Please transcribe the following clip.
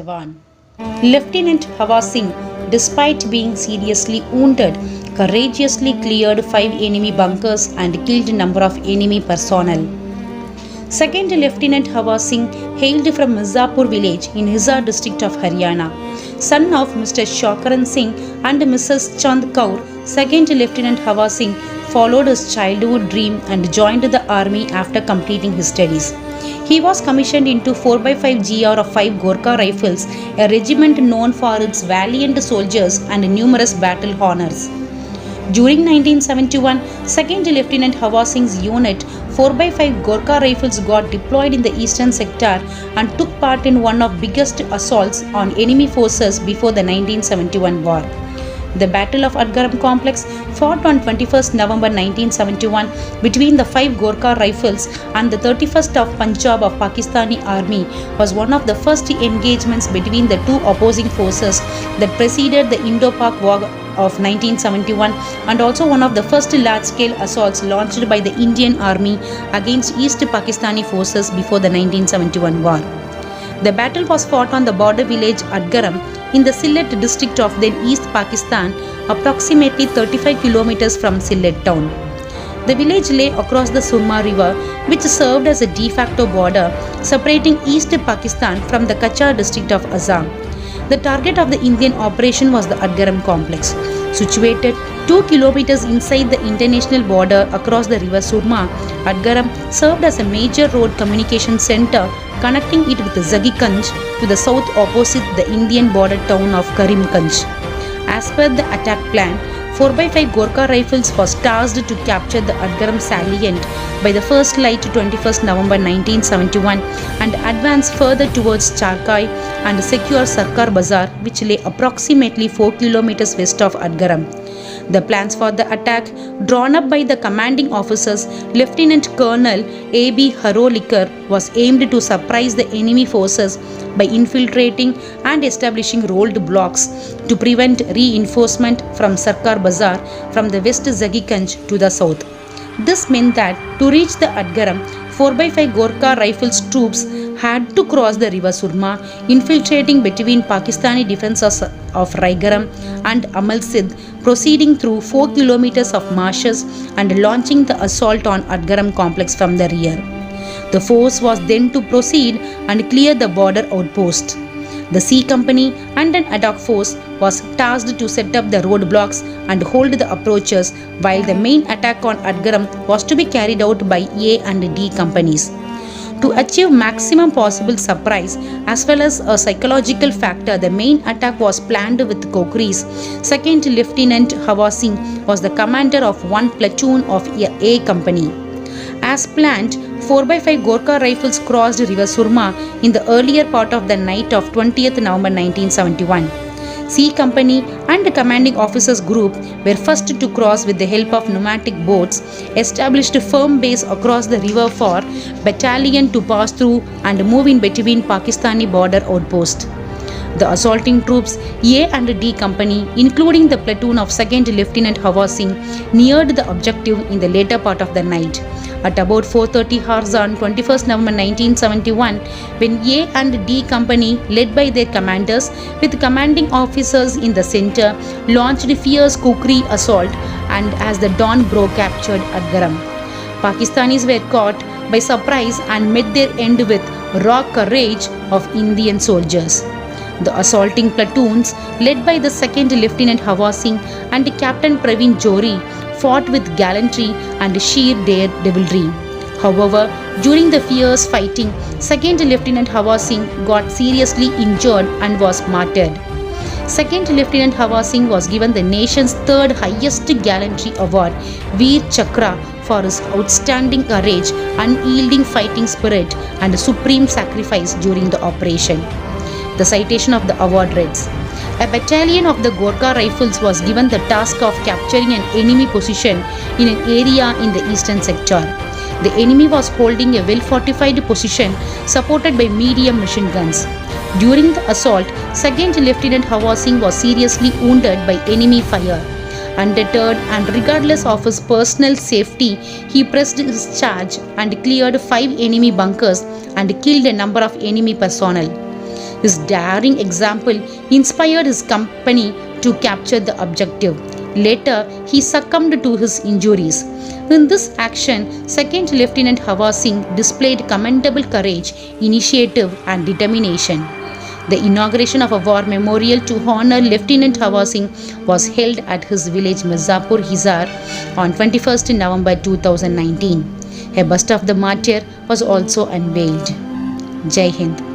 Jawan. Lieutenant Hawa Singh, despite being seriously wounded, courageously cleared 5 enemy bunkers and killed a number of enemy personnel. Second Lieutenant Hawa Singh hailed from Mirzapur village in Hissar district of Haryana. Son of Mr. Sheokaran Singh and Mrs. Chand Kaur, Second Lieutenant Hawa Singh followed his childhood dream and joined the army after completing his studies. He was commissioned into 4x5 GR of 5 Gorkha Rifles, a regiment known for its valiant soldiers and numerous battle honors. During 1971, 2nd Lieutenant Hawa Singh's unit 4x5 Gorkha Rifles got deployed in the eastern sector and took part in one of the biggest assaults on enemy forces before the 1971 war. The Battle of Atgram complex, fought on 21st November 1971 between the 5 Gorkha Rifles and the 31st of Punjab of Pakistani Army, was one of the first engagements between the two opposing forces that preceded the Indo-Pak war of 1971 and also one of the first large-scale assaults launched by the Indian Army against East Pakistani forces before the 1971 war. The battle was fought on the border village Atgram in the Sylhet district of then East Pakistan, approximately 35 kilometers from Sylhet town. The village lay across the Surma river, which served as a de-facto border separating East Pakistan from the Cachar district of Assam. The target of the Indian operation was the Atgram complex. Situated 2 kilometers inside the international border across the River Surma, Atgram served as a major road communication center connecting it with Zakiganj to the south opposite the Indian border town of Karimganj. As per the attack plan, 4x5 Gorkha Rifles was tasked to capture the Atgram salient by the first light 21st November 1971 and advance further towards Charkai and secure Sarkar Bazar, which lay approximately 4 kilometers west of Atgram. The plans for the attack, drawn up by the commanding officers, Lieutenant Colonel A.B. Harolikar, was aimed to surprise the enemy forces by infiltrating and establishing roadblocks to prevent reinforcement from Sarkar Bazar from the west Zakiganj to the south. This meant that to reach the Atgram, 4x5 Gorkha Rifles troops had to cross the River Surma, infiltrating between Pakistani defences of Raigaram and Amalsid, proceeding through 4 kilometers of marshes and launching the assault on Atgram complex from the rear. The force was then to proceed and clear the border outpost. The C Company and an ad hoc force was tasked to set up the roadblocks and hold the approaches, while the main attack on Atgram was to be carried out by A and D companies. To achieve maximum possible surprise as well as a psychological factor, the main attack was planned with Kokris. 2nd Lieutenant Hawa Singh was the commander of one platoon of A Company. As planned, 4x5 Gorkha Rifles crossed River Surma in the earlier part of the night of 20th November 1971. C Company and the commanding officers group were first to cross with the help of pneumatic boats, established a firm base across the river for battalion to pass through and move in between Pakistani border outposts. The assaulting troops A and D Company, including the platoon of 2nd Lieutenant Hawa Singh, neared the objective in the later part of the night. At about 4:30 hours on 21st November 1971, when A and D Company, led by their commanders with commanding officers in the center, launched a fierce kukri assault and as the dawn broke captured Atgram. Pakistanis were caught by surprise and met their end with raw courage of Indian soldiers. The assaulting platoons, led by the 2nd Lieutenant Hawa Singh and Captain Praveen Johri, fought with gallantry and sheer daredevilry. However, during the fierce fighting, 2nd Lieutenant Hawa Singh got seriously injured and was martyred. 2nd Lieutenant Hawa Singh was given the nation's third highest gallantry award, Veer Chakra, for his outstanding courage, unyielding fighting spirit and supreme sacrifice during the operation. The citation of the award reads: a battalion of the Gorkha Rifles was given the task of capturing an enemy position in an area in the eastern sector. The enemy was holding a well-fortified position supported by medium machine guns. During the assault, 2nd Lieutenant Hawa Singh was seriously wounded by enemy fire. Undeterred and regardless of his personal safety, he pressed his charge and cleared 5 enemy bunkers and killed a number of enemy personnel. His daring example inspired his company to capture the objective. Later, he succumbed to his injuries. In this action, 2nd Lieutenant Hawa Singh displayed commendable courage, initiative, and determination. The inauguration of a war memorial to honor Lieutenant Hawa Singh was held at his village Mirzapur, Hissar on 21st November 2019. A bust of the martyr was also unveiled. Jai Hind.